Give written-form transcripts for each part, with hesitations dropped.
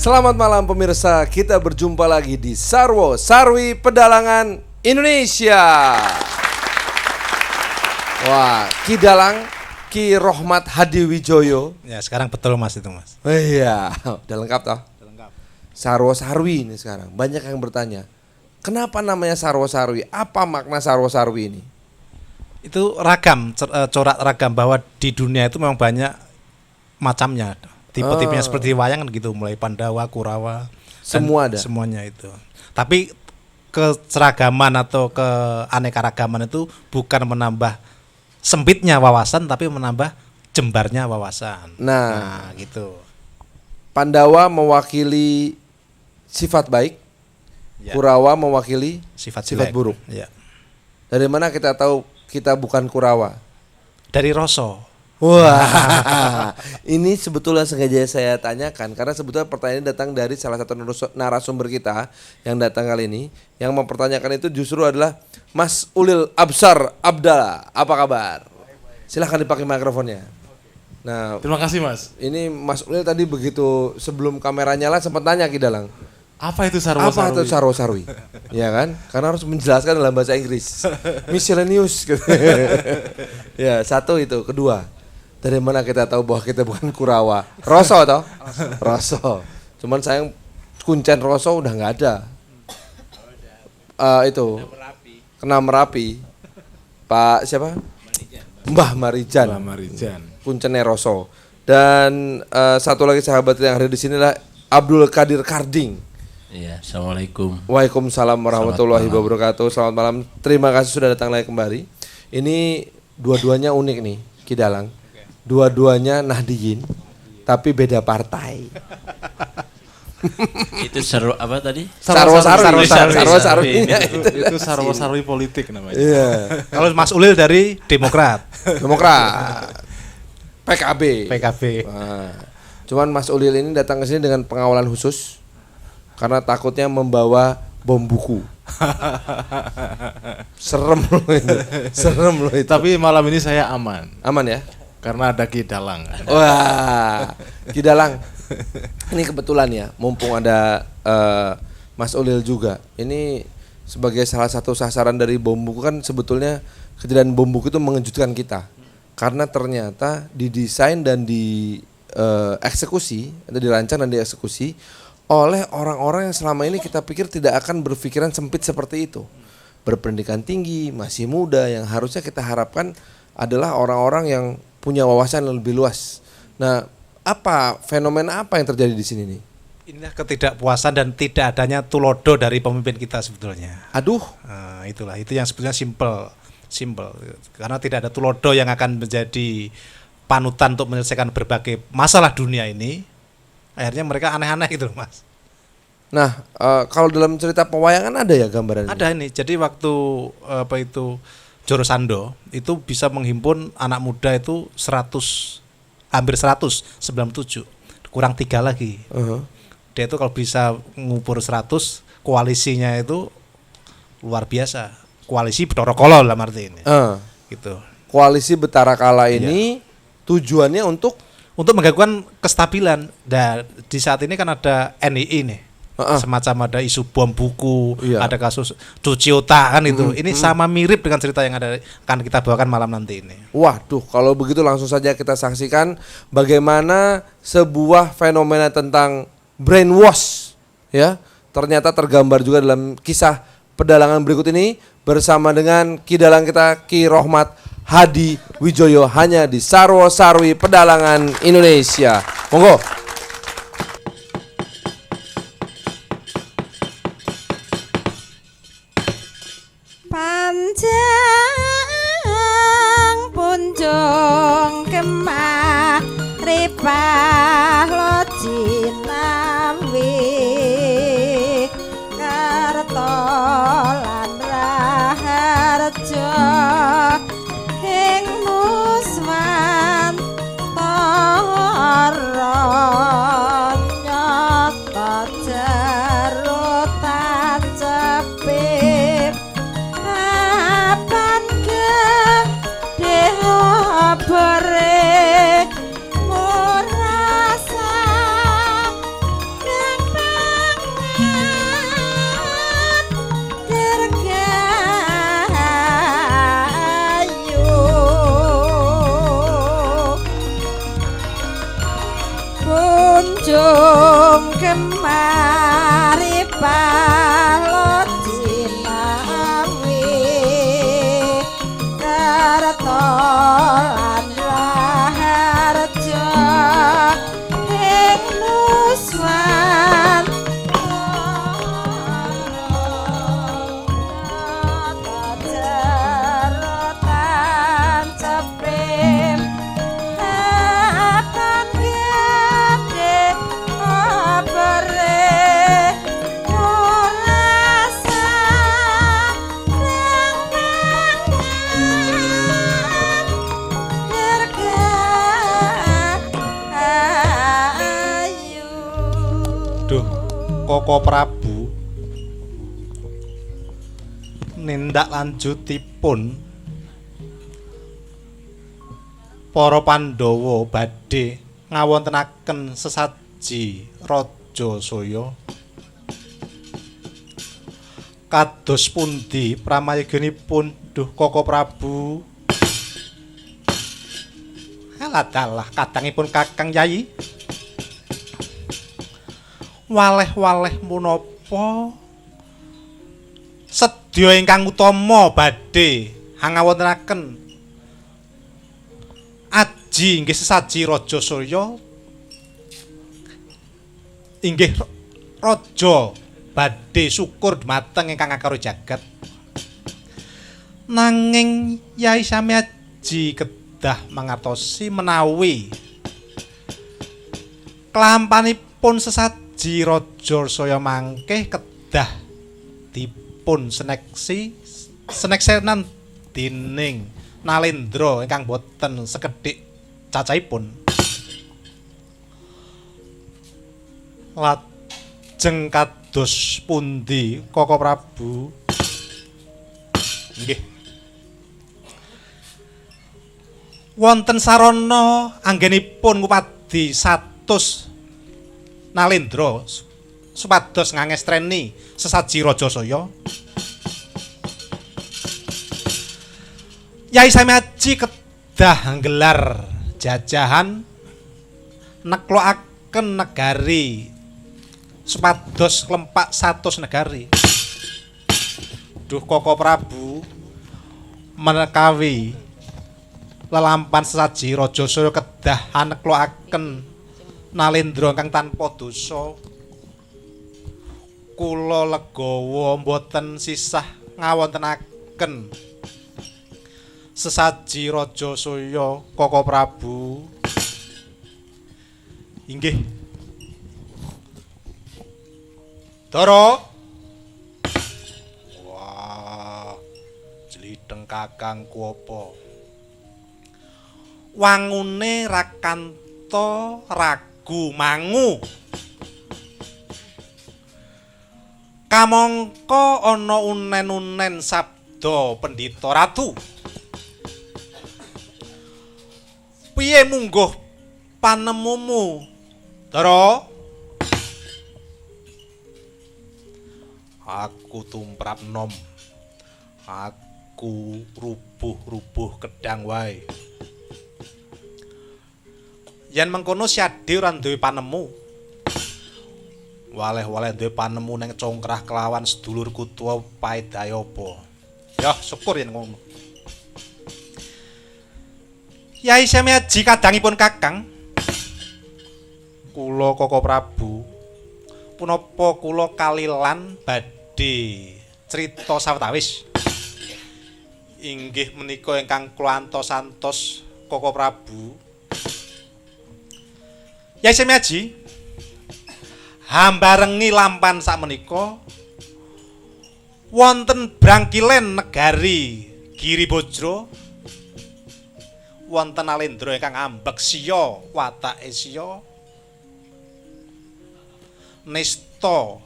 Selamat malam pemirsa, kita berjumpa lagi di Sarwo Sarwi Pedalangan Indonesia. Wah, Ki Dalang, Ki Rohmat Hadiwijoyo. Ya sekarang betul mas itu mas. Iya, udah lengkap toh? Udah lengkap. Sarwo Sarwi ini sekarang, banyak yang bertanya, kenapa namanya Sarwo Sarwi? Apa makna Sarwo Sarwi ini? Itu ragam, corak ragam bahwa di dunia itu memang banyak macamnya. Tipe-tipenya seperti wayang gitu, mulai Pandawa, Kurawa, semua ada. Semuanya itu. Tapi keseragaman atau keanekaragaman itu bukan menambah sempitnya wawasan, tapi menambah jembarnya wawasan. Nah gitu. Pandawa mewakili sifat baik, Ya. Kurawa mewakili Sifat buruk. Ya. Dari mana kita tahu kita bukan Kurawa? Dari Roso. Wah, ini sebetulnya sengaja saya tanyakan karena sebetulnya pertanyaan ini datang dari salah satu narasumber kita yang datang kali ini. Yang mempertanyakan itu justru adalah Mas Ulil Absar Abdallah. Apa kabar? Silahkan dipakai mikrofonnya. Nah, terima kasih mas. Ini Mas Ulil tadi begitu sebelum kamera nyala sempat tanya Ki Dalang. Apa itu Sarwo Sarwi? Apa itu Sarwo Sarwi? Ya kan? Karena harus menjelaskan dalam bahasa Inggris. Miscellaneous. Ya, satu itu. Kedua, dari mana kita tahu bahwa kita bukan Kurawa? Roso toh? Roso. Cuman sayang kuncen Roso udah nggak ada. Itu. Kena Merapi. Pak siapa? Mbah Marijan. Kuncennya Roso. Dan satu lagi sahabat yang ada di sini adalah Abdul Qadir Karding. Iya, assalamualaikum. Waalaikumsalam warahmatullahi wabarakatuh. Selamat malam. Terima kasih sudah datang lagi kembali. Ini dua-duanya unik nih, Ki Dalang. Dua-duanya Nahdiyin, tapi beda partai. Itu seru apa tadi? Sarwo Sarwi. Itu Sarwo Sarwi politik namanya. Iya. Kalau Mas Ulil dari Demokrat. PKB. Nah, cuman Mas Ulil ini datang ke sini dengan pengawalan khusus karena takutnya membawa bom buku. Serem loh itu. Tapi malam ini saya aman. Aman ya? Karena ada Ki Dalang. Wah, Ki Dalang. Ini kebetulan ya, mumpung ada Mas Ulil juga. Ini sebagai salah satu sasaran dari bom buku kan sebetulnya kejadian bom buku itu mengejutkan kita. Karena ternyata didesain dan dieksekusi, atau dirancang dan dieksekusi oleh orang-orang yang selama ini kita pikir tidak akan berpikiran sempit seperti itu. Berpendidikan tinggi, masih muda, yang harusnya kita harapkan adalah orang-orang yang punya wawasan yang lebih luas. Nah, fenomena apa yang terjadi di sini nih? Inilah ketidakpuasan dan tidak adanya tulodo dari pemimpin kita sebetulnya. Aduh, Itulah itu yang sebetulnya simple karena tidak ada tulodo yang akan menjadi panutan untuk menyelesaikan berbagai masalah dunia ini. Akhirnya mereka aneh-aneh gitu loh mas. Nah, kalau dalam cerita pewayangan ada ya gambaran? Ada ini. Jadi waktu Joro Sando itu bisa menghimpun anak muda itu hampir 197, kurang 3 lagi. Dia itu kalau bisa ngubur 100, koalisinya itu luar biasa. Koalisi Bathara Kala dalam arti ini. Gitu. Koalisi Bathara Kala ini tujuannya untuk menggangguan kestabilan. Dan di saat ini kan ada NII nih. Semacam ada isu bom buku, ada kasus cuci otak kan itu. Ini sama mirip dengan cerita yang akan kita bawakan malam nanti ini. Waduh, kalau begitu langsung saja kita saksikan bagaimana sebuah fenomena tentang brainwash ya ternyata tergambar juga dalam kisah pedalangan berikut ini bersama dengan Ki Dalang kita Ki Rohmat Hadiwijoyo hanya di Sarwo Sarwi Pedalangan Indonesia. Monggo. Panjang punjung kemah ripah loji nawi karto lan raharjo ing muswan tara punjung kemari paloji mawi karto lan raharjo ing nuswan jarotan ceprim akan gede obere kurasa dirgayu. Duh, Koko Prabu nindak lanjutipun para Pandhawa badhe ngawontenaken sesaji Raja Saya. Kados pundi pramayganipun duh Koko Prabu? Alah dalah kadangipun Kakang Yayi. Waleh-waleh punapa sedya ingkang utama badhe ngawontenaken aji inggih sesaji Raja Surya inggih raja badhe syukur dhumateng ingkang akara jagat. Nanging Yai sami aji kedah mangertosi menawi kelampanipun sesaji Raja Saya mangke kedah dipun seneksenan dening Nalendra ingkang boten sekedhik cacahipun. Lajeng kados pundi Koko Prabu? Nggih. Wonten sarana anggenipun ngupadi 100 Nalendra supados ngangestreni sesaji Raja Saya. Yai sami aji kedah nggelar jajahan neklokaken negari supados klempak 100 negari. Duh Koko Prabu menekawi lelampan sesaji Raja Saya kedah neklokaken Nalendra ingkang tanpa dosa. Kula legawa mboten sisah ngawontenaken sesaji Raja Saya Koko Prabu. Inggih. Dara. Wah. Jlitheng kakangku apa? Wangune rakanta ragu mangu. Kamangka ana unen-unen sabda Pendhita Ratu. Piye mungguh panemumu, Dara? Aku tumrap nom. Aku rubuh-rubuh kedang wae. Yen mengkono Syade ora duwe panemu. Waleh-waleh duwe panemu ning congkrah kelawan sedulurku tuwa Paedayapa. Ya, syukur yen ngono. Yai sami aji kadangipun Kakang. Kula Koko Prabu punapa kula kalilan badhe crita sawetawis. Inggih menika ingkang kula antos-antos Koko Prabu. Yai sami aji hambarengi lampan sakmenika wonten brangkilen negari Giribajra. Wonten Nalendra ingkang ambeksia watake siya nista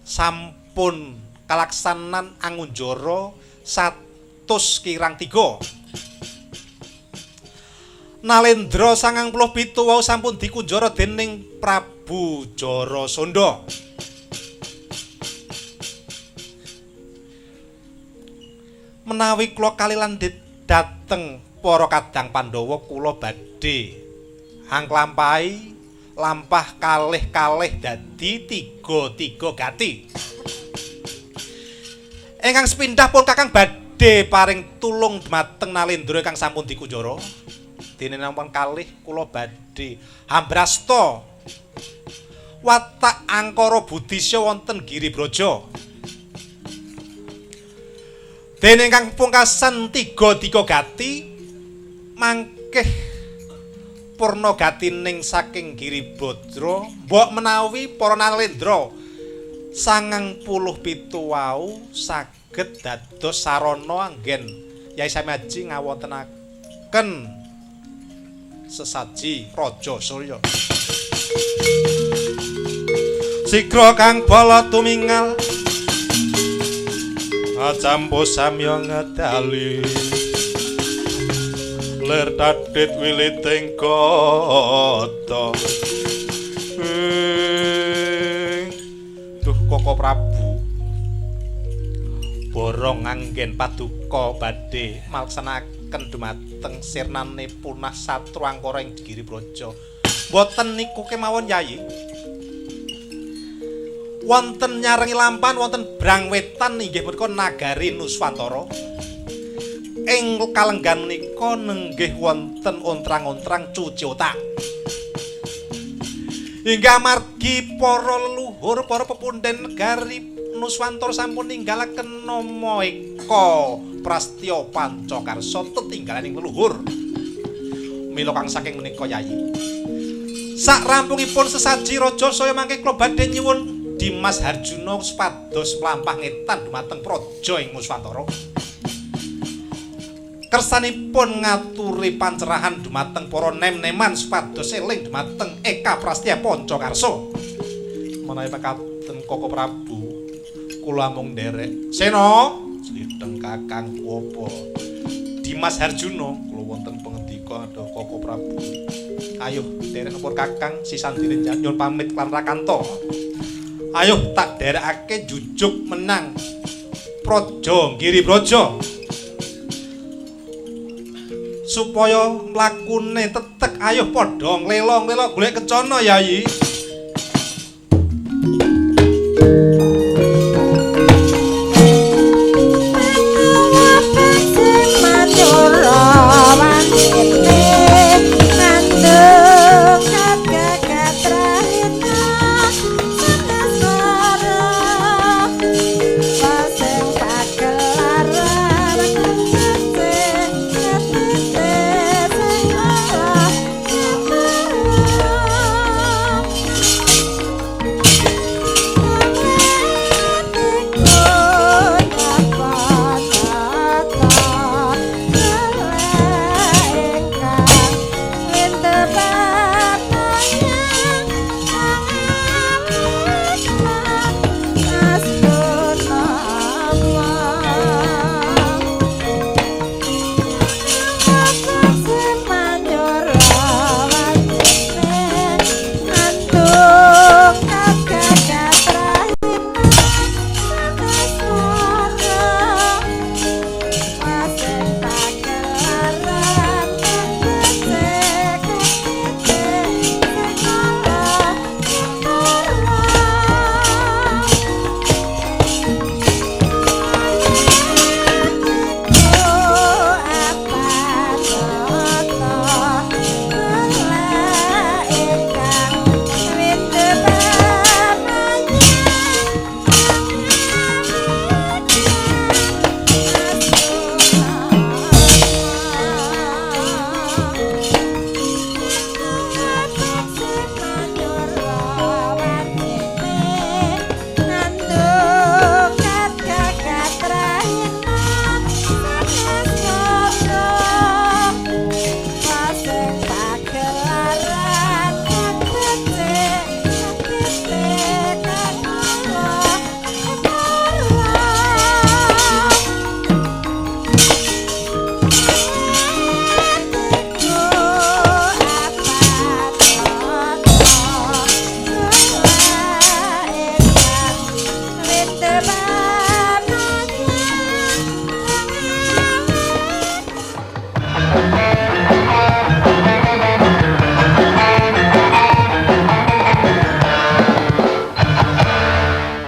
sampun kalaksanan angunjara 100 kirang 3. Nalendra 97 wau sampun dikunjara dening Prabu Jarasandha. Menawi kula kalilan dateng para kadang Pandhawa kula badhe angklampahi lampah kalih-kalih dadi 3 gati. Ingkang sepindhah pun Kakang badhe paring tulung dhumateng Nalendra kang sampun dikunjara. Dene namung kalih kula badhe hambrasta watak angkara budisya wonten Giribraja. Dene ingkang pungkasan 3 gati mangkeh purna gatining saking Giribadra mbok menawi para Nalendra 97 wau saged dados sarana anggen Yai Samiaji ngawontenaken sesaji Raja Surya. Sigra kang bala tumingal acampo samya ngedali ler tadit wiliting kata. Duh Koko Prabu borong anggen paduka badhe malaksanaken dumateng sirnane punah satru angkara ing Giribraja. Mboten niku kemawon Yayi. Wonten nyarengi lampan wonten brang wetan inggih punika nagari Nuswantara. Ing kalenggan menika nenggih wonten ontrang-ontrang Cuciota. Hingga margi para leluhur para pepundhen negari Nuswantara sampun ninggalaken nama Eka Prastya Pancakarsa tetinggalaning leluhur. Mila kang saking menika Yayi. Sak rampungipun sesaji raja saya mangke kula badhe nyuwun Dimas Harjuna supados mlampah ngetan dumateng praja ing Nuswantara. Kersanipun ngaturi pancerahan dumateng para nem-neman supados eling dumateng Eka Prastya Pancakarsa. Menawi pekaten Koko Prabu kula mung nderek. Sena, slideng Kakang Kuwapa. Dimas Harjuna kula wonten pangandika ada Koko Prabu. Ayo nderek napa Kakang sisandine nyuwun pamit lan Rakanta. Ayo tak derekake jujuk menang Praja Giribraja. Supaya mlakune tetek ayo padha nglelo-nglelo golek kecana Yayi.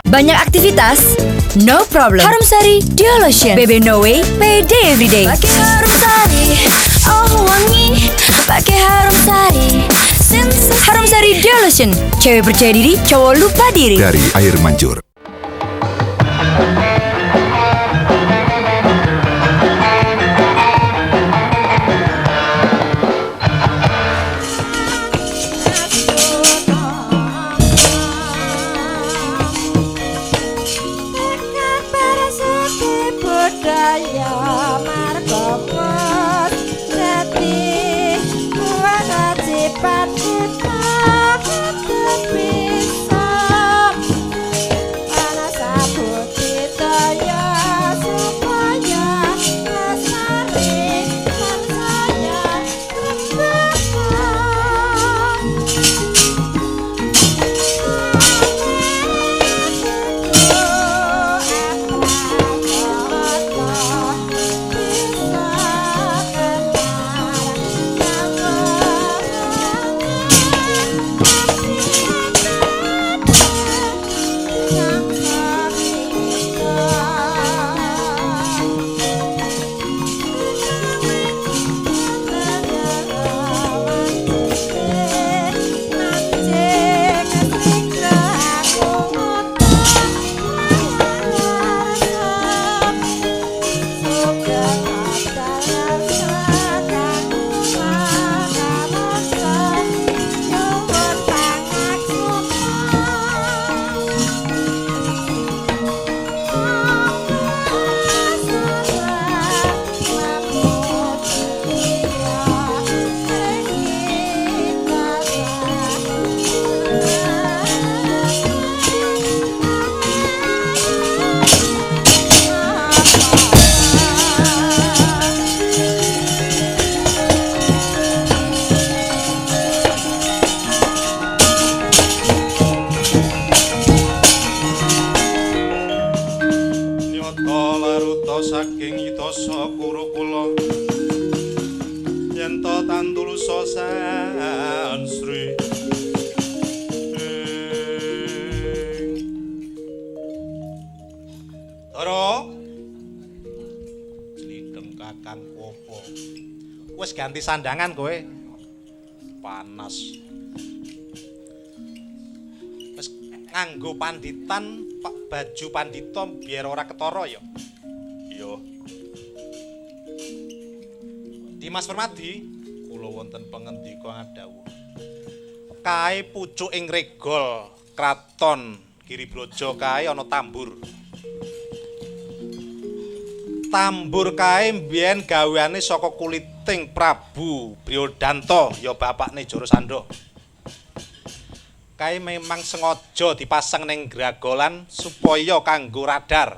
Banyak aktivitas? No problem. Harum Sari Duo Lotion. Baby no way, pede everyday. Pakai Harum Sari, oh wangi. Pakai Harum Sari. Harum Sari Duo Lotion. Cewek percaya diri, cowok lupa diri. Dari air mancur. Budaya margopos dadi kewajiban kita bisa ana sabut daya supaya lestari mansaya saking yitasa kurukula yen ta tandulusa sansri Tara slideng kakang opo wis ganti sandangan kowe panas wis nganggo panditan baju pandita biar ora ketara ya. Iya. Dimas Permadi, kula wonten pangendika ngadhawuh. Kae pucuk ing regol kraton Giriblaja kae ana tambur. Tambur kae mbiyen gaweane saka kuliting Prabu Bryodanta ya bapakne Jarasandha. Kae memang sengaja dipasang ning gragolan supaya kanggo radar.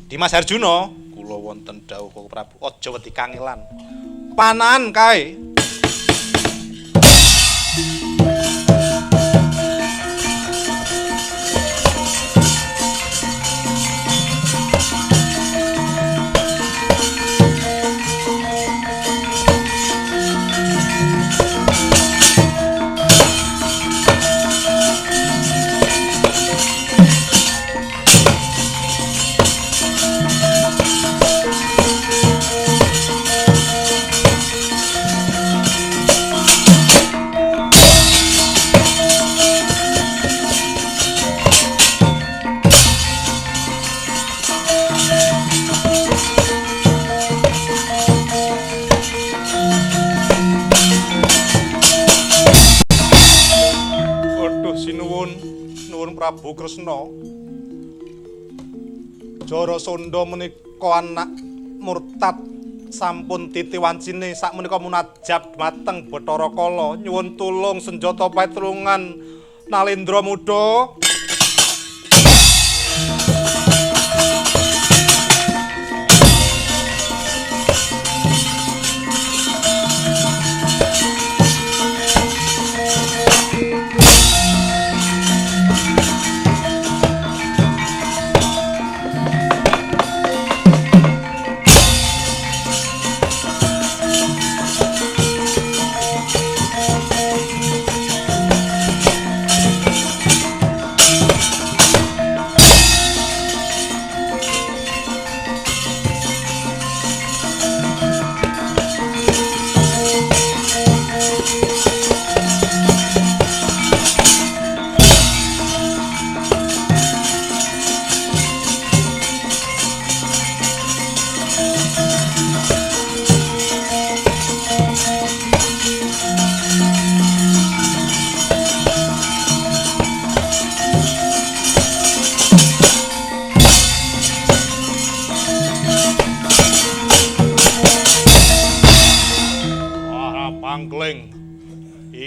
Dimas Harjuna, kula wonten dawuh Koko Prabu, aja wedi kangelan. Panahan kae. Prabu Kresna Jarasandha menika anak murtad sampun titiwancine sakmenika munajat mateng Bathara Kala nyuwun tulung senjata patrungan Nalendra Muda.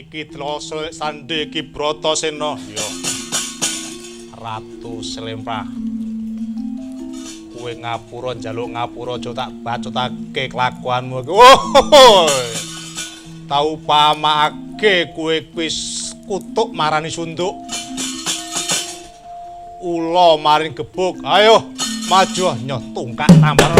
iki Dloso Sandi iki Bratasena ya Ratu Slempah kowe ngapura njaluk ngapura aja tak bacotake kelakuanmu iki tau pamakake kowe wis kutuk marani sunduk ula maring gebuk ayo maju nyoh tungkak tampar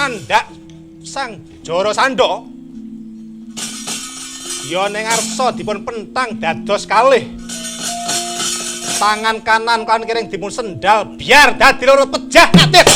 Ndak sang Joro Sando ya ning arsa dipun pentang dados kalih tangan kanan kan kiring dipun sendal biar dadi loro pejah ngatit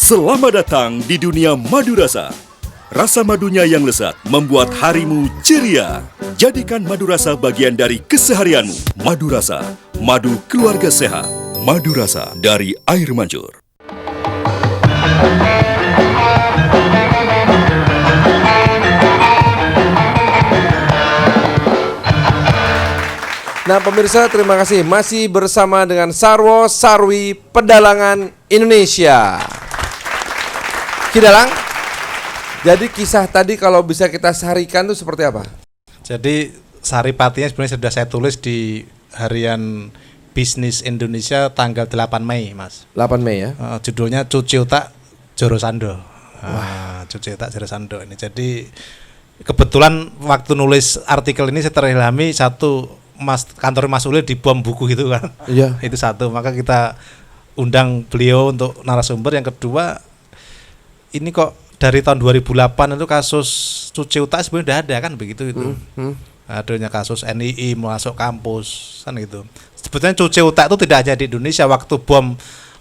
Selamat datang di dunia madu rasa. Rasa madunya yang lezat membuat harimu ceria. Jadikan madu rasa bagian dari keseharianmu. Madu rasa, madu keluarga sehat. Madu rasa dari air mancur. Nah pemirsa, terima kasih masih bersama dengan Sarwo Sarwi Pedalangan Indonesia. Kidalang, jadi kisah tadi kalau bisa kita sarikan itu seperti apa? Jadi saripatinya sebenarnya sudah saya tulis di harian Bisnis Indonesia tanggal 8 Mei, Mas. 8 Mei ya. Judulnya Cuci Otak Joro Sando. Cuci Otak Joro Sando ini. Jadi kebetulan waktu nulis artikel ini saya terilhami satu, kantor Mas Ulil dibom buku gitu kan. Iya. Itu satu, maka kita undang beliau untuk narasumber. Yang kedua, ini kok dari tahun 2008 itu kasus cuci otak sebenarnya udah ada kan begitu itu. Adanya kasus NII masuk kampus kan gitu. Sebetulnya cuci otak itu tidak hanya di Indonesia. Waktu bom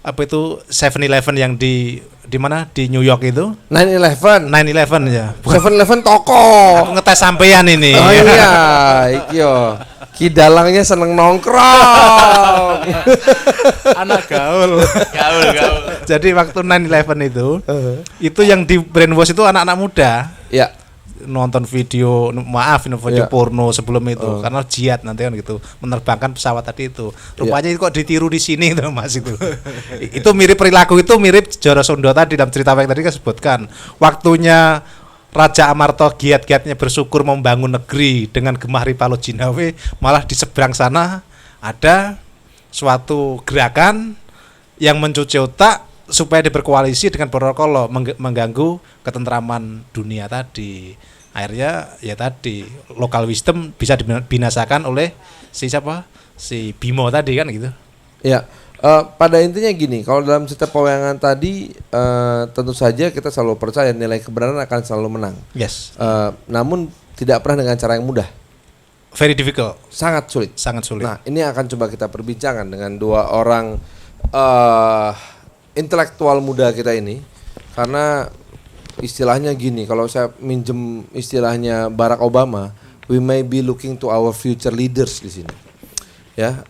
apa itu 7-Eleven yang di mana di New York itu 9/11 ya. 7-Eleven toko. Aku ngetes sampean ini. Oh iya, iki yo. Ki dalangnya seneng nongkrong. Anak gaul. Gaul. Jadi waktu 9/11 itu yang di brainwash itu anak-anak muda. Ya. Nonton video porno sebelum itu karena jihad nanti kan gitu, menerbangkan pesawat tadi itu. Rupanya kok ditiru di sini itu Mas itu. Itu mirip perilaku, itu mirip Joro Sando tadi dalam cerita yang tadi disebutkan. Waktunya Raja Amarta giat-giatnya bersyukur membangun negeri dengan gemah Ripalo Jinawe, malah di seberang sana ada suatu gerakan yang mencuci otak supaya dia berkoalisi dengan Borokolo, mengganggu ketentraman dunia tadi. Akhirnya ya tadi local wisdom bisa dibinasakan oleh si Bimo tadi kan gitu. Ya, pada intinya gini, kalau dalam cerita pewayangan tadi tentu saja kita selalu percaya nilai kebenaran akan selalu menang. Yes. Namun tidak pernah dengan cara yang mudah. Very difficult. Sangat sulit. Nah, ini akan coba kita perbincangkan dengan dua orang intelektual muda kita ini, karena istilahnya gini, kalau saya minjem istilahnya Barack Obama, we may be looking to our future leaders di sini. Ya,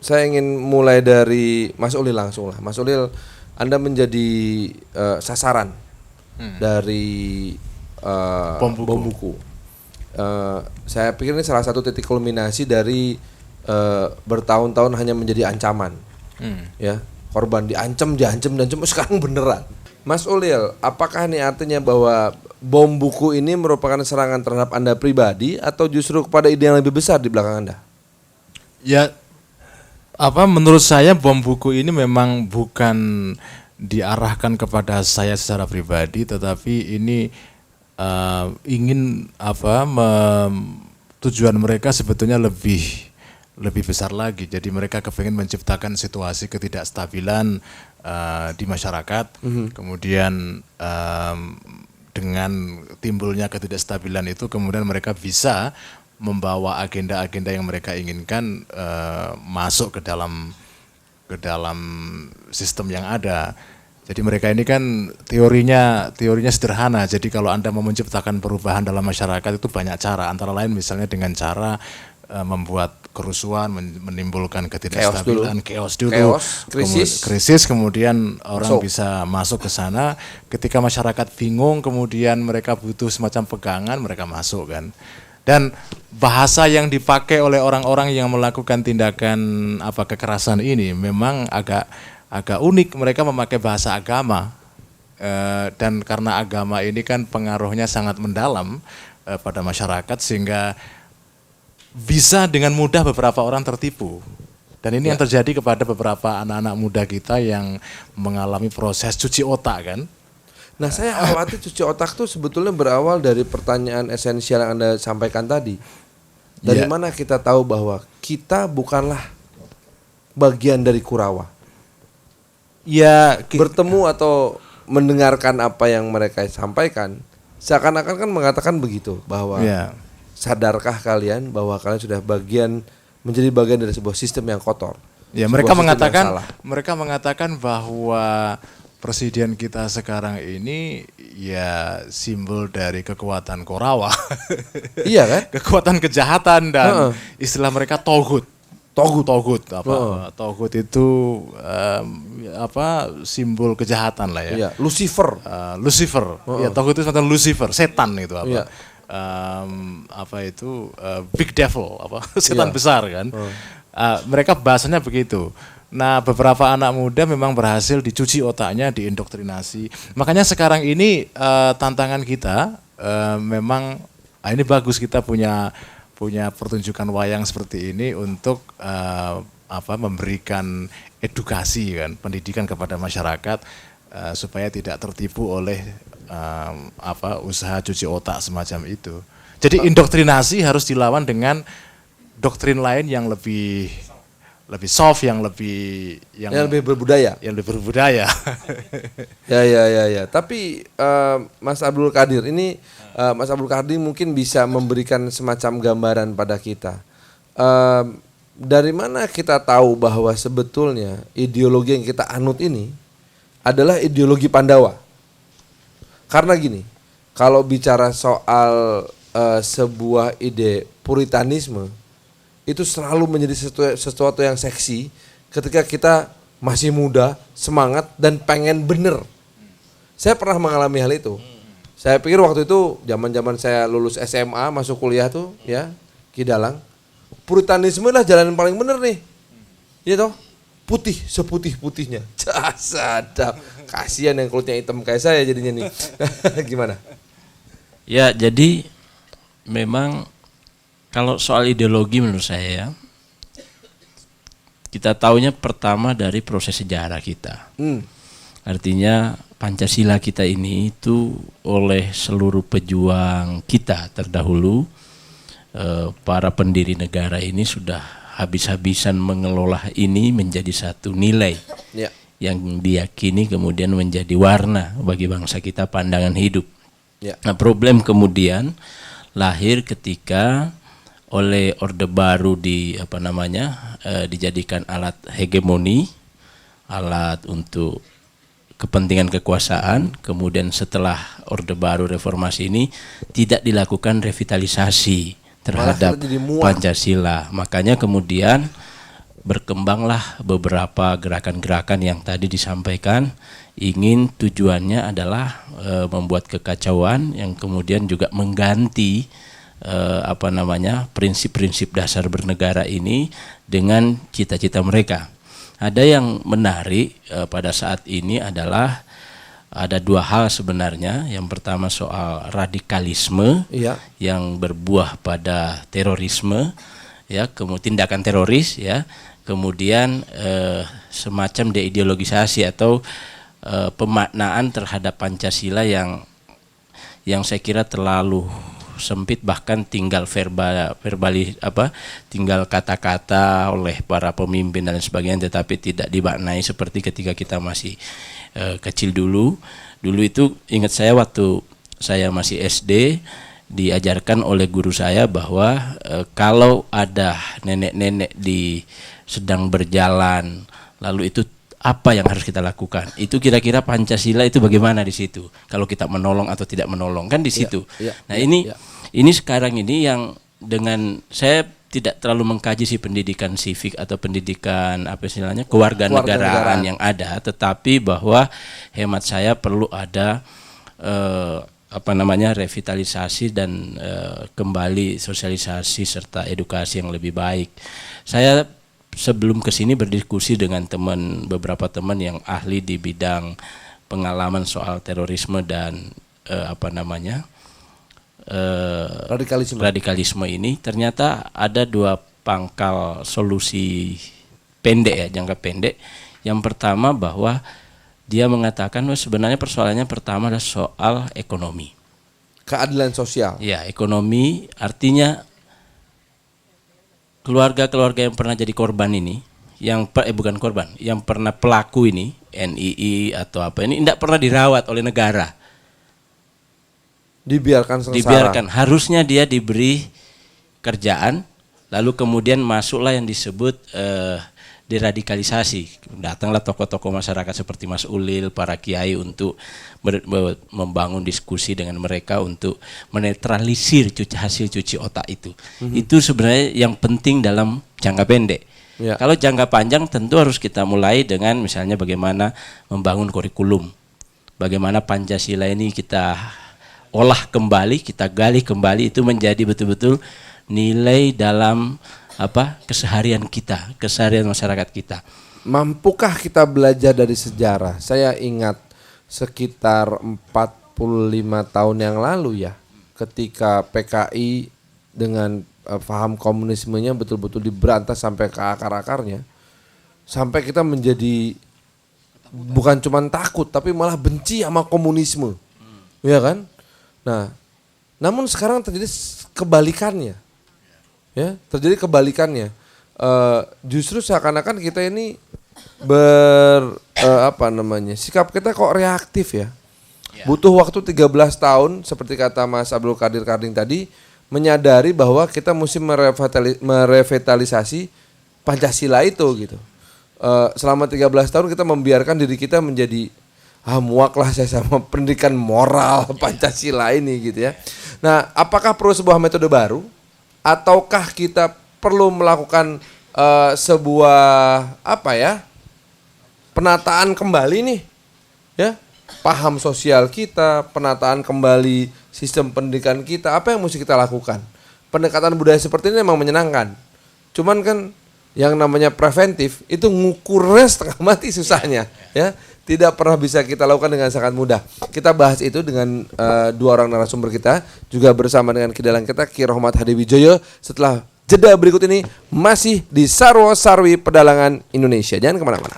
saya ingin mulai dari Mas Ulil langsung lah. Mas Ulil, Anda menjadi sasaran dari bom buku. Saya pikir ini salah satu titik kulminasi dari bertahun-tahun hanya menjadi ancaman. Ya. Korban diancam, sekarang beneran. Mas Ulil, apakah ini artinya bahwa bom buku ini merupakan serangan terhadap Anda pribadi atau justru kepada ide yang lebih besar di belakang Anda? Ya, menurut saya bom buku ini memang bukan diarahkan kepada saya secara pribadi, tetapi ini ingin tujuan mereka sebetulnya lebih besar lagi. Jadi mereka kepengen menciptakan situasi ketidakstabilan di masyarakat. Kemudian dengan timbulnya ketidakstabilan itu, kemudian mereka bisa membawa agenda-agenda yang mereka inginkan masuk ke dalam sistem yang ada. Jadi mereka ini kan teorinya sederhana. Jadi kalau Anda mau menciptakan perubahan dalam masyarakat itu banyak cara. Antara lain misalnya dengan cara membuat kerusuhan, menimbulkan ketidakstabilan, chaos dulu, krisis, kemudian orang bisa masuk ke sana. Ketika masyarakat bingung, kemudian mereka butuh semacam pegangan, mereka masuk kan. Dan bahasa yang dipakai oleh orang-orang yang melakukan tindakan kekerasan ini memang agak unik. Mereka memakai bahasa agama, dan karena agama ini kan pengaruhnya sangat mendalam pada masyarakat, sehingga bisa dengan mudah beberapa orang tertipu. Dan ini yang terjadi kepada beberapa anak-anak muda kita yang mengalami proses cuci otak kan. Nah, saya khawatir cuci otak itu sebetulnya berawal dari pertanyaan esensial yang Anda sampaikan tadi. Dari mana kita tahu bahwa kita bukanlah bagian dari Kurawa? Ya, bertemu atau mendengarkan apa yang mereka sampaikan, seakan-akan kan mengatakan begitu, bahwa sadarkah kalian bahwa kalian sudah menjadi bagian dari sebuah sistem yang kotor? Ya, mereka mengatakan bahwa presiden kita sekarang ini ya simbol dari kekuatan Korawa. Iya kan? Kekuatan kejahatan dan istilah mereka togut. Togut itu simbol kejahatan lah ya. Iya, Lucifer. Ya, togut itu semacam Lucifer, setan itu big devil, setan besar kan. Mereka bahasanya begitu. Nah, beberapa anak muda memang berhasil dicuci otaknya, diindoktrinasi. Makanya sekarang ini tantangan kita memang ini bagus, kita punya punya pertunjukan wayang seperti ini untuk memberikan edukasi kan, pendidikan kepada masyarakat supaya tidak tertipu oleh usaha cuci otak semacam itu. Jadi indoktrinasi harus dilawan dengan doktrin lain yang lebih soft, yang lebih berbudaya. Yang lebih berbudaya. Ya. Tapi Mas Abdul Qadir ini Mas Abdul Qadir mungkin bisa memberikan semacam gambaran pada kita. Dari mana kita tahu bahwa sebetulnya ideologi yang kita anut ini adalah ideologi Pandawa? Karena gini, kalau bicara soal sebuah ide puritanisme itu selalu menjadi sesuatu yang seksi ketika kita masih muda, semangat dan pengen bener. Saya pernah mengalami hal itu. Saya pikir waktu itu zaman-zaman saya lulus SMA masuk kuliah tuh ya, Ki Dalang, puritanisme lah jalan yang paling bener nih. Iya toh? Putih seputih-putihnya. Sadap. Kasihan yang kulitnya hitam kayak saya jadinya nih. Gimana? Ya, jadi memang kalau soal ideologi menurut saya ya, kita taunya pertama dari proses sejarah kita. Artinya Pancasila kita ini itu oleh seluruh pejuang kita terdahulu, para pendiri negara ini sudah habis-habisan mengelola ini menjadi satu nilai yang diyakini kemudian menjadi warna bagi bangsa kita, pandangan hidup. Nah, problem kemudian lahir ketika oleh Orde Baru dijadikan alat hegemoni, alat untuk kepentingan kekuasaan. Kemudian setelah Orde Baru reformasi ini tidak dilakukan revitalisasi terhadap Pancasila. Makanya kemudian berkembanglah beberapa gerakan-gerakan yang tadi disampaikan, ingin tujuannya adalah membuat kekacauan yang kemudian juga mengganti prinsip-prinsip dasar bernegara ini dengan cita-cita mereka. Ada yang menarik pada saat ini adalah ada dua hal sebenarnya. Yang pertama soal radikalisme yang berbuah pada terorisme, ya, kemudian tindakan teroris, ya, kemudian semacam deideologisasi atau pemaknaan terhadap Pancasila yang saya kira terlalu sempit, bahkan tinggal tinggal kata-kata oleh para pemimpin dan sebagainya, tetapi tidak dimaknai seperti ketika kita masih kecil dulu. Dulu itu ingat saya waktu saya masih SD diajarkan oleh guru saya bahwa kalau ada nenek-nenek sedang berjalan lalu itu apa yang harus kita lakukan? Itu kira-kira Pancasila itu bagaimana di situ? Kalau kita menolong atau tidak menolong kan di situ. Nah ini sekarang ini yang dengan saya tidak terlalu mengkaji pendidikan sivik atau pendidikan kewarganegaraan yang ada, tetapi bahwa hemat saya perlu ada revitalisasi dan kembali sosialisasi serta edukasi yang lebih baik. Saya sebelum kesini berdiskusi dengan beberapa teman yang ahli di bidang pengalaman soal terorisme dan radikalisme ini. Ternyata ada dua pangkal solusi pendek, jangka pendek. Yang pertama bahwa dia mengatakan sebenarnya persoalannya pertama adalah soal ekonomi, keadilan sosial. Ya, ekonomi artinya keluarga-keluarga yang pernah jadi korban ini, yang pernah pelaku ini, NII atau apa ini, tidak pernah dirawat oleh negara. Dibiarkan sengsara. Dibiarkan, harusnya dia diberi kerjaan, lalu kemudian masuklah yang disebut deradikalisasi. Datanglah tokoh-tokoh masyarakat seperti Mas Ulil, para kiai untuk membangun diskusi dengan mereka untuk menetralisir hasil cuci otak itu. Itu sebenarnya yang penting dalam jangka pendek. Kalau jangka panjang tentu harus kita mulai dengan misalnya bagaimana membangun kurikulum, bagaimana Pancasila ini kita olah kembali, kita gali kembali, itu menjadi betul-betul nilai dalam keseharian kita, keseharian masyarakat kita. Mampukah kita belajar dari sejarah? Saya ingat sekitar 45 tahun yang lalu ya, ketika PKI dengan paham komunismenya betul-betul diberantas sampai ke akar-akarnya, sampai kita menjadi bukan cuma takut tapi malah benci sama komunisme, ya kan? Nah, namun sekarang terjadi kebalikannya, ya, terjadi kebalikannya. Justru seakan-akan kita ini sikap kita kok reaktif ya. Butuh waktu 13 tahun seperti kata Mas Abdul Qadir Karding tadi, menyadari bahwa kita mesti merevitalisasi Pancasila itu gitu. Selama 13 tahun kita membiarkan diri kita menjadi muak lah saya sama pendidikan moral Pancasila ini gitu ya. Nah, apakah perlu sebuah metode baru ataukah kita perlu melakukan sebuah penataan kembali nih ya, paham sosial kita, penataan kembali sistem pendidikan kita. Apa yang mesti kita lakukan? Pendekatan budaya seperti ini memang menyenangkan, cuman kan yang namanya preventif itu ngukurnya setengah mati susahnya ya, tidak pernah bisa kita lakukan dengan sangat mudah. Kita bahas itu dengan dua orang narasumber kita, juga bersama dengan Kidalang kita Ki Rohmat Hadiwijoyo. Setelah jeda berikut ini masih di Sarwo Sarwi Pedalangan Indonesia. Jangan kemana-mana.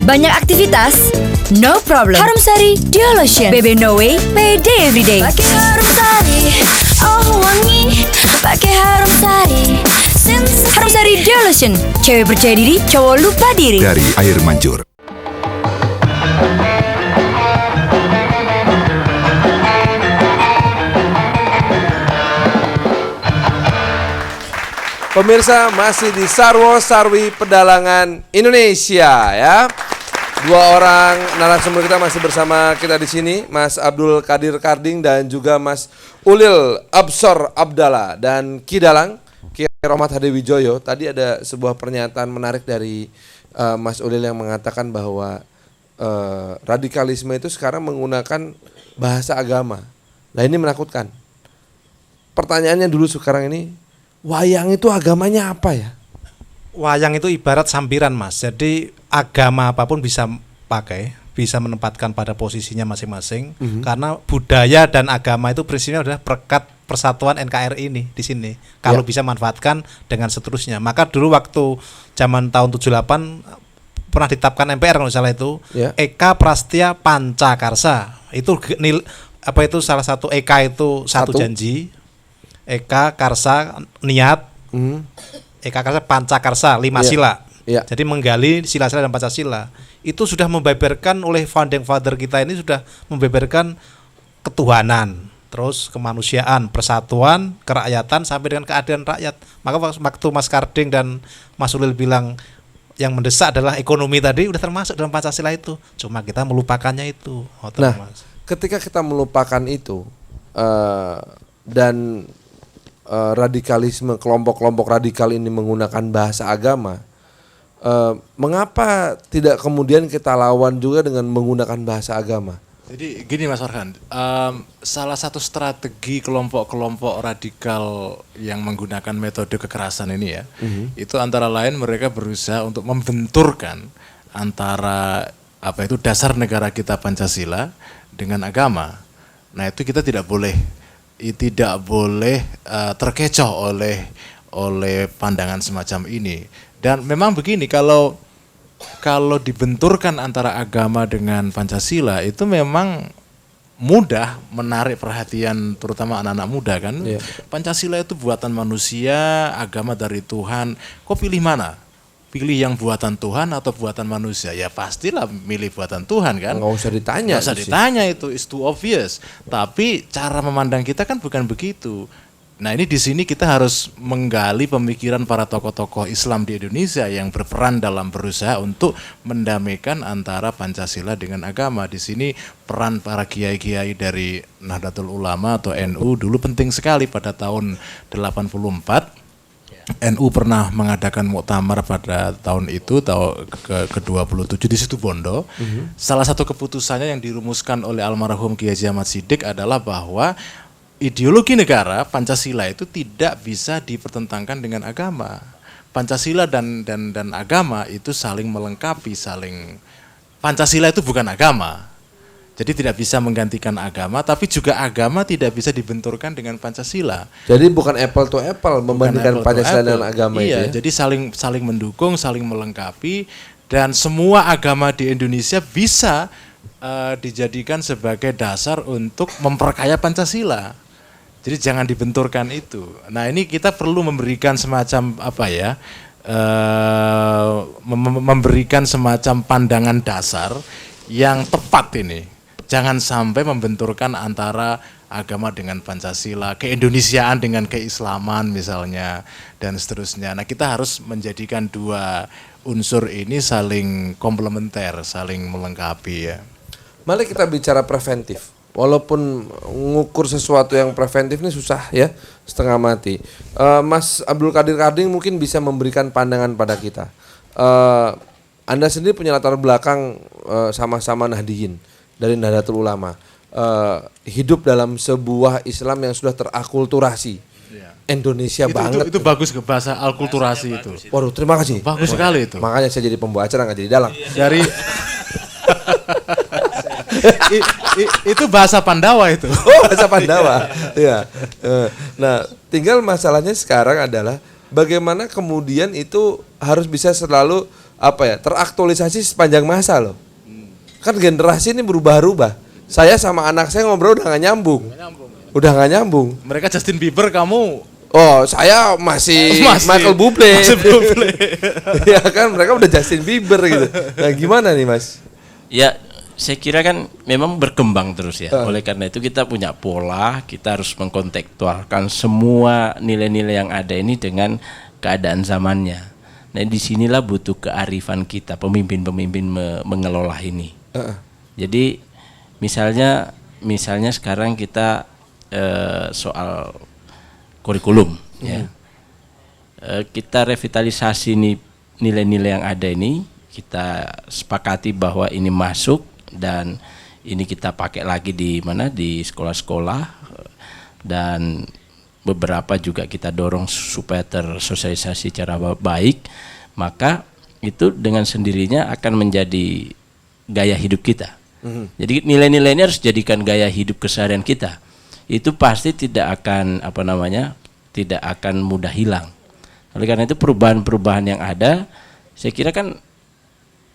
Banyak aktivitas? No problem. Harum Sari Duo Lotion. BB No Way, PD Everyday. Pakai Harum Sari, oh wangi. Pakai Harum Sari. Harum Sari Duo Lotion. Cewek percaya diri, cowok lupa diri. Dari air mancur. Pemirsa, masih di Sarwo Sarwi Pedalangan Indonesia ya. Dua orang narasumber kita masih bersama kita di sini, Mas Abdul Qadir Karding dan juga Mas Ulil Absor Abdallah dan Kidalang Ki Rohmat Hadiwijoyo. Tadi ada sebuah pernyataan menarik dari Mas Ulil yang mengatakan bahwa radikalisme itu sekarang menggunakan bahasa agama. Nah, ini menakutkan. Pertanyaannya dulu sekarang ini, wayang itu agamanya apa ya? Wayang itu ibarat sambiran, Mas. Jadi agama apapun bisa pakai, bisa menempatkan pada posisinya masing-masing. Karena budaya dan agama itu prinsipnya adalah perekat persatuan NKRI ini di sini. Kalau bisa manfaatkan dengan seterusnya. Maka dulu waktu zaman tahun 78 pernah ditetapkan MPR kalau salah itu, Eka Prastya Pancakarsa. Itu salah satu Eka itu satu janji. Eka Karsa niat. Eka Karsa Pancakarsa 5 sila. Jadi menggali sila-sila dan Pancasila. Itu sudah membeberkan oleh founding father kita ini, sudah membeberkan ketuhanan, terus kemanusiaan, persatuan, kerakyatan sampai dengan keadilan rakyat. Maka waktu Mas Karding dan Mas Ulil bilang yang mendesak adalah ekonomi tadi, udah termasuk dalam Pancasila itu. Cuma kita melupakannya itu. Mas. Ketika kita melupakan itu dan radikalisme, kelompok-kelompok radikal ini menggunakan bahasa agama, mengapa tidak kemudian kita lawan juga dengan menggunakan bahasa agama? Jadi gini Mas Farhan, salah satu strategi kelompok-kelompok radikal yang menggunakan metode kekerasan ini ya, itu antara lain mereka berusaha untuk membenturkan antara dasar negara kita Pancasila dengan agama. Nah itu kita tidak boleh terkecoh oleh pandangan semacam ini. Dan memang begini, kalau dibenturkan antara agama dengan Pancasila itu memang mudah menarik perhatian terutama anak-anak muda kan. Pancasila itu buatan manusia, agama dari Tuhan. Kok pilih mana? Pilih yang buatan Tuhan atau buatan manusia? Ya pastilah milih buatan Tuhan kan. Nggak usah ditanya. Nggak usah ditanya, itu is too obvious. Tapi cara memandang kita kan bukan begitu. Nah ini di sini kita harus menggali pemikiran para tokoh-tokoh Islam di Indonesia yang berperan dalam berusaha untuk mendamaikan antara Pancasila dengan agama. Di sini peran para kiai-kiai dari Nahdlatul Ulama atau NU dulu penting sekali. Pada tahun 84 NU pernah mengadakan muktamar pada tahun itu, tahun ke-27 di situ Bondo. Salah satu keputusannya yang dirumuskan oleh almarhum Kiai Haji Ahmad Siddiq adalah bahwa ideologi negara Pancasila itu tidak bisa dipertentangkan dengan agama. Pancasila dan agama itu saling melengkapi, Pancasila itu bukan agama. Jadi tidak bisa menggantikan agama, tapi juga agama tidak bisa dibenturkan dengan Pancasila. Jadi bukan apple to apple membandingkan Bukan apple to Pancasila apple. dan agama itu ya. Jadi saling mendukung, saling melengkapi, dan semua agama di Indonesia bisa dijadikan sebagai dasar untuk memperkaya Pancasila. Jadi jangan dibenturkan itu. Nah, ini kita perlu memberikan semacam memberikan semacam pandangan dasar yang tepat ini. Jangan sampai membenturkan antara agama dengan Pancasila, keindonesiaan dengan keislaman misalnya, dan seterusnya. Nah, kita harus menjadikan dua unsur ini saling komplementer, saling melengkapi ya. Mari kita bicara preventif. Walaupun mengukur sesuatu yang preventif ini susah ya, setengah mati. Mas Abdul Qadir Karding mungkin bisa memberikan pandangan pada kita. Anda sendiri punya latar belakang sama-sama Nahdiyin dari Nahdlatul Ulama. Hidup dalam sebuah Islam yang sudah terakulturasi. Indonesia banget. Itu bagus ke bahasa alkulturasi itu. Waduh, terima kasih. Bagus sekali itu. Makanya saya jadi pembawa acara nggak jadi dalang. Dari itu bahasa Pandawa itu. Oh, bahasa Pandawa. Ya. Nah, tinggal masalahnya sekarang adalah bagaimana kemudian itu harus bisa selalu teraktualisasi sepanjang masa loh. Kan generasi ini berubah-ubah. Saya sama anak saya ngobrol udah nggak nyambung. Udah nggak nyambung. Mereka Justin Bieber, kamu Oh, saya masih Michael Bublé. Ya kan, mereka udah Justin Bieber gitu. Nah, gimana nih, Mas? Ya, saya kira kan memang berkembang terus ya. Oleh karena itu kita punya pola, kita harus mengkontekstualkan semua nilai-nilai yang ada ini dengan keadaan zamannya. Nah, disinilah butuh kearifan kita, pemimpin-pemimpin mengelola ini. Jadi misalnya sekarang kita soal kurikulum ya. Kita revitalisasi nih nilai-nilai yang ada ini, kita sepakati bahwa ini masuk dan ini kita pakai lagi di sekolah-sekolah, dan beberapa juga kita dorong supaya tersosialisasi secara baik, maka itu dengan sendirinya akan menjadi gaya hidup kita. Jadi nilai-nilai ini harus jadikan gaya hidup keseharian kita. Itu pasti tidak akan tidak akan mudah hilang. Oleh karena itu perubahan-perubahan yang ada, saya kira kan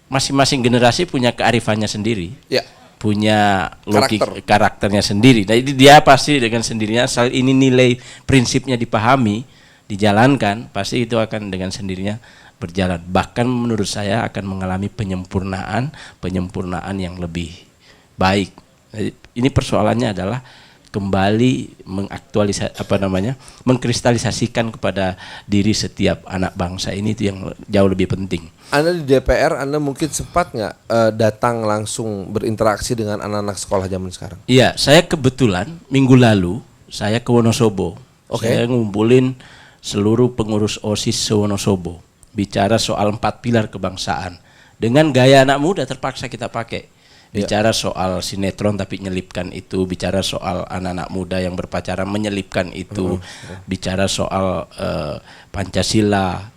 masing-masing generasi punya kearifannya sendiri, punya karakternya sendiri. Nah, ini dia pasti dengan sendirinya, asal ini nilai prinsipnya dipahami, dijalankan, pasti itu akan dengan sendirinya berjalan. Bahkan menurut saya akan mengalami penyempurnaan yang lebih baik. Jadi, ini persoalannya adalah kembali mengkristalisasikan kepada diri setiap anak bangsa ini, itu yang jauh lebih penting. Anda di DPR, Anda mungkin sempat nggak datang langsung berinteraksi dengan anak-anak sekolah zaman sekarang? Iya, saya kebetulan minggu lalu saya ke Wonosobo. Saya ngumpulin seluruh pengurus OSIS se-Wonosobo, bicara soal 4 pilar kebangsaan. Dengan gaya anak muda terpaksa kita pakai. Bicara soal sinetron tapi nyelipkan itu, bicara soal anak-anak muda yang berpacaran menyelipkan itu, bicara soal Pancasila,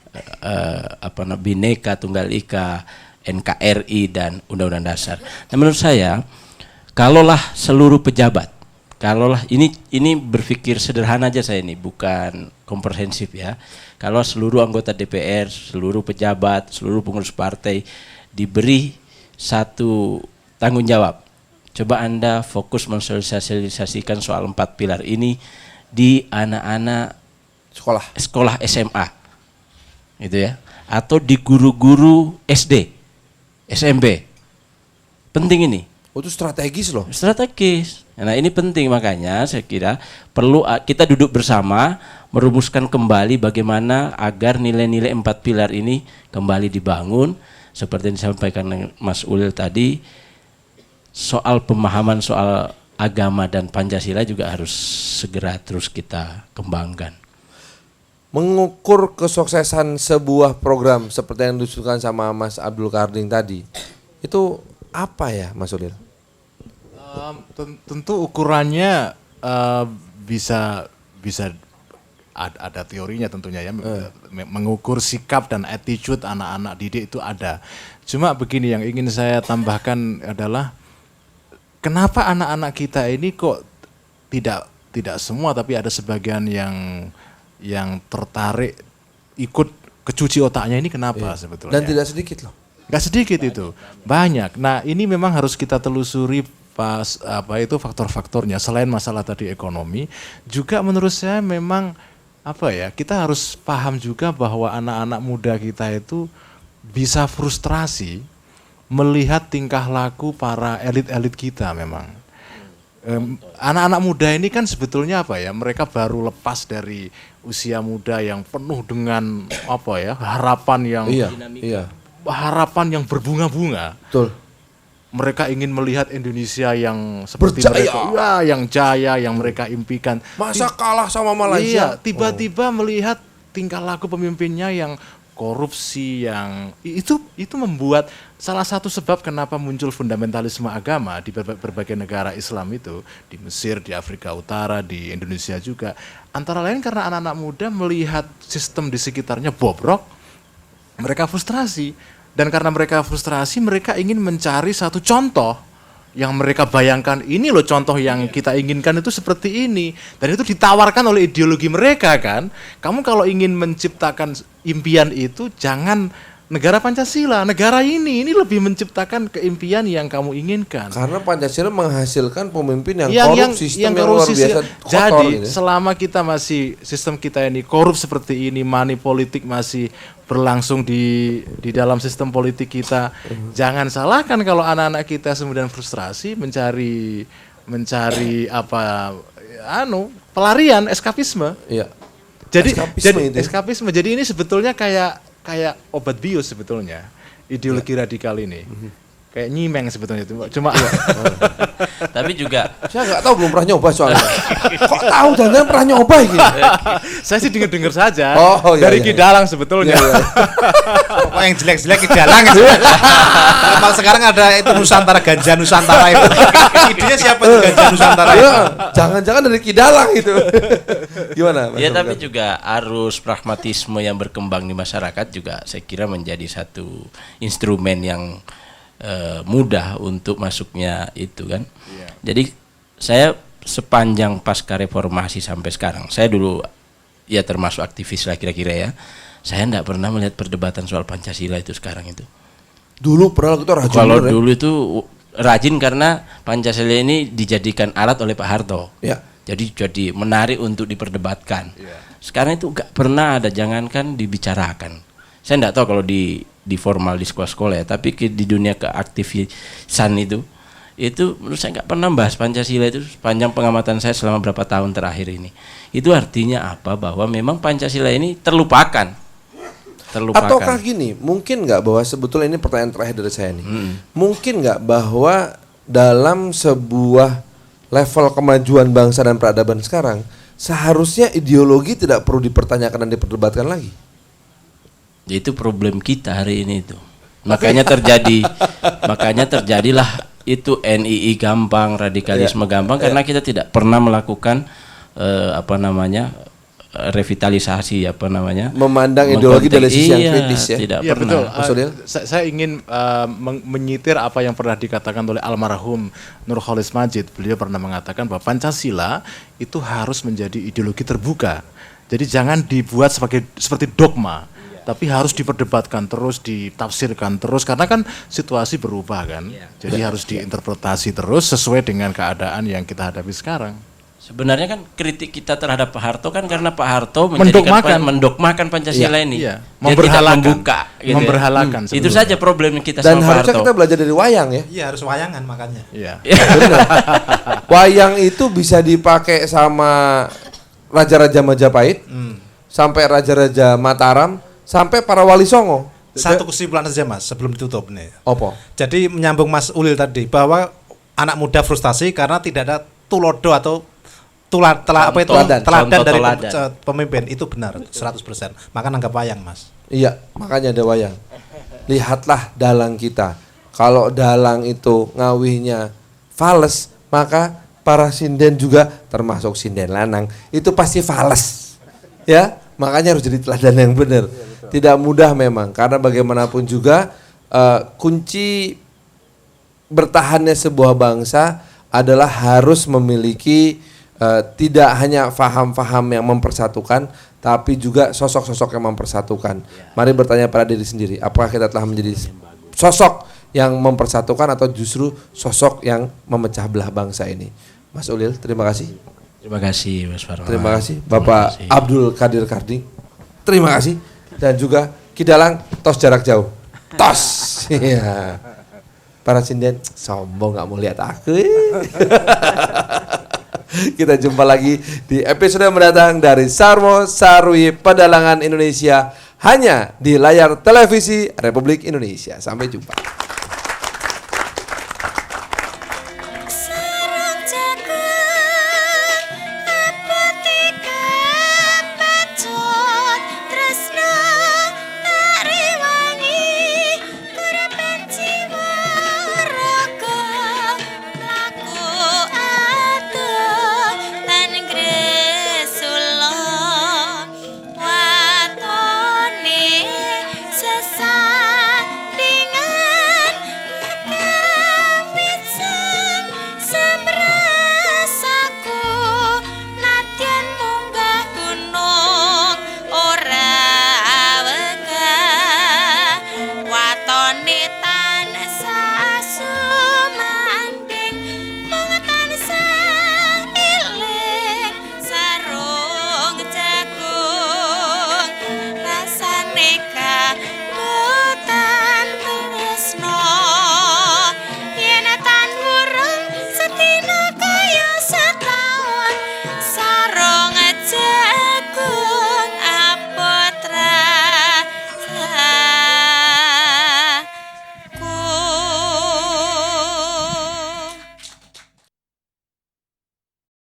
Bhinneka Tunggal Ika, NKRI dan Undang-Undang Dasar. Nah, menurut saya, kalaulah seluruh pejabat, ini berpikir sederhana aja saya ini, bukan komprehensif ya. Kalau seluruh anggota DPR, seluruh pejabat, seluruh pengurus partai diberi satu tanggung jawab. Coba Anda fokus mensosialisasikan soal 4 pilar ini di anak-anak sekolah SMA. Gitu ya. Atau di guru-guru SD, SMP. Penting ini. Itu strategis loh. Strategis. Nah, ini penting, makanya saya kira perlu kita duduk bersama merumuskan kembali bagaimana agar nilai-nilai 4 pilar ini kembali dibangun seperti yang disampaikan Mas Ulil tadi. Soal pemahaman soal agama dan Pancasila juga harus segera terus kita kembangkan. Mengukur kesuksesan sebuah program seperti yang disebutkan sama Mas Abdul Karding tadi, itu apa ya, Mas Ulil? Tentu ukurannya bisa ada teorinya tentunya ya, mengukur sikap dan attitude anak-anak didik itu ada. Cuma begini yang ingin saya tambahkan adalah kenapa anak-anak kita ini kok tidak semua tapi ada sebagian yang tertarik ikut kecuci otaknya ini kenapa sebetulnya? Dan tidak sedikit loh. Gak sedikit itu, banyak. Nah ini memang harus kita telusuri faktor-faktornya. Selain masalah tadi ekonomi, juga menurut saya memang kita harus paham juga bahwa anak-anak muda kita itu bisa frustrasi melihat tingkah laku para elit-elit kita memang. Anak-anak muda ini kan sebetulnya mereka baru lepas dari usia muda yang penuh dengan harapan yang harapan yang berbunga-bunga. Betul. Mereka ingin melihat Indonesia yang seperti mereka, yang jaya, yang mereka impikan. Masa kalah sama Malaysia? Iya, tiba-tiba melihat tingkah laku pemimpinnya yang korupsi, yang itu membuat salah satu sebab kenapa muncul fundamentalisme agama di berbagai negara Islam itu, di Mesir, di Afrika Utara, di Indonesia juga. Antara lain karena anak-anak muda melihat sistem di sekitarnya bobrok, mereka frustrasi. Dan karena mereka frustrasi, mereka ingin mencari satu contoh yang mereka bayangkan, ini loh contoh yang kita inginkan itu seperti ini. Dan itu ditawarkan oleh ideologi mereka kan. Kamu kalau ingin menciptakan impian itu, jangan negara Pancasila, negara ini lebih menciptakan keimpian yang kamu inginkan. Karena Pancasila menghasilkan pemimpin yang korup, sistem yang luar biasa kotor. Jadi gitu. selama kita sistem kita ini korup seperti ini, money politik masih berlangsung di dalam sistem politik kita, jangan salahkan kalau anak-anak kita kemudian frustrasi mencari pelarian, eskapisme. Iya. Jadi Eskapisme itu. Jadi ini sebetulnya kayak obat bius sebetulnya ideologi radikal ini. Kayak nyimeng sebetulnya itu. Cuma Tapi juga saya nggak tahu, belum pernah nyoba soalnya. Kok tahu jangan pernah nyoba gitu? saya sih dengar saja Iya, dari iya. Ki Dalang sebetulnya. Pokoknya yang jelek-jelek Ki Dalang. Malah sekarang ada itu Nusantara, Ganja Nusantara itu. Idenya siapa itu Ganja Nusantara itu? Jangan-jangan dari Ki Dalang itu. Gimana? Mas ya, Abdul? tapi juga arus pragmatisme yang berkembang di masyarakat juga saya kira menjadi satu instrumen yang mudah untuk masuknya itu kan. Jadi saya sepanjang pasca reformasi sampai sekarang, saya dulu ya termasuk aktivis lah kira-kira ya, saya tidak pernah melihat perdebatan soal Pancasila itu sekarang itu. Dulu pernah itu rajin. Kalau bener ya? dulu itu rajin karena Pancasila ini dijadikan alat oleh Pak Harto. Ya. Jadi menarik untuk diperdebatkan. Sekarang itu nggak pernah ada, jangankan dibicarakan. Saya tidak tahu kalau di formal di sekolah-sekolah ya, tapi di dunia keaktivisan itu menurut saya nggak pernah bahas Pancasila itu sepanjang pengamatan saya selama berapa tahun terakhir ini. Itu artinya apa? Bahwa memang Pancasila ini terlupakan. Ataukah gini, mungkin nggak bahwa sebetulnya ini pertanyaan terakhir dari saya nih. Mungkin nggak bahwa dalam sebuah level kemajuan bangsa dan peradaban sekarang, seharusnya ideologi tidak perlu dipertanyakan dan diperdebatkan lagi? Itu problem kita hari ini itu. Makanya terjadilah itu NII gampang, radikalisme gampang karena kita tidak pernah melakukan revitalisasi memandang ideologi dari sisi yang kritis ya. Tidak Iya pernah. betul. Saya ingin menyitir apa yang pernah dikatakan oleh almarhum Nurcholish Madjid. Beliau pernah mengatakan bahwa Pancasila itu harus menjadi ideologi terbuka. Jadi jangan dibuat seperti dogma, tapi harus diperdebatkan terus, ditafsirkan terus karena kan situasi berubah kan. Jadi harus diinterpretasi terus sesuai dengan keadaan yang kita hadapi sekarang. Sebenarnya kan kritik kita terhadap Pak Harto kan karena Pak Harto mendogmakan Pancasila ini. Iya. Dia tidak membuka gitu memberhalakan. ya. Itu saja problem kita Dan sama Pak harusnya Harto. kita belajar dari wayang ya. Iya, harus wayangan makanya. Iya. Benar. Wayang itu bisa dipakai sama raja-raja Majapahit, sampai raja-raja Mataram, sampai para wali Songo. Satu kesimpulan saja Mas sebelum ditutup nih. Apa? Jadi menyambung Mas Ulil tadi bahwa anak muda frustasi karena tidak ada tulodo atau teladan dari pemimpin, itu benar 100%. Maka anggap wayang Mas. Iya, makanya ada wayang. Lihatlah dalang kita. Kalau dalang itu ngawihnya fales, maka para sinden juga termasuk sinden lanang itu pasti fales. Ya, makanya harus jadi teladan yang benar. Tidak mudah memang, karena bagaimanapun juga kunci bertahannya sebuah bangsa adalah harus memiliki tidak hanya faham-faham yang mempersatukan, tapi juga sosok-sosok yang mempersatukan. Mari bertanya pada diri sendiri, apakah kita telah menjadi sosok yang mempersatukan atau justru sosok yang memecah belah bangsa ini? Mas Ulil, terima kasih. Terima kasih Mas Farhan. Terima kasih Bapak Abdul Qadir Karding. Terima kasih. Dan juga Kidalang tos jarak jauh. Tos. Iya. Para sinden sombong nggak mau lihat aku. Kita jumpa lagi di episode mendatang dari Sarwo Sarwi Pedalangan Indonesia hanya di layar televisi Republik Indonesia. Sampai jumpa.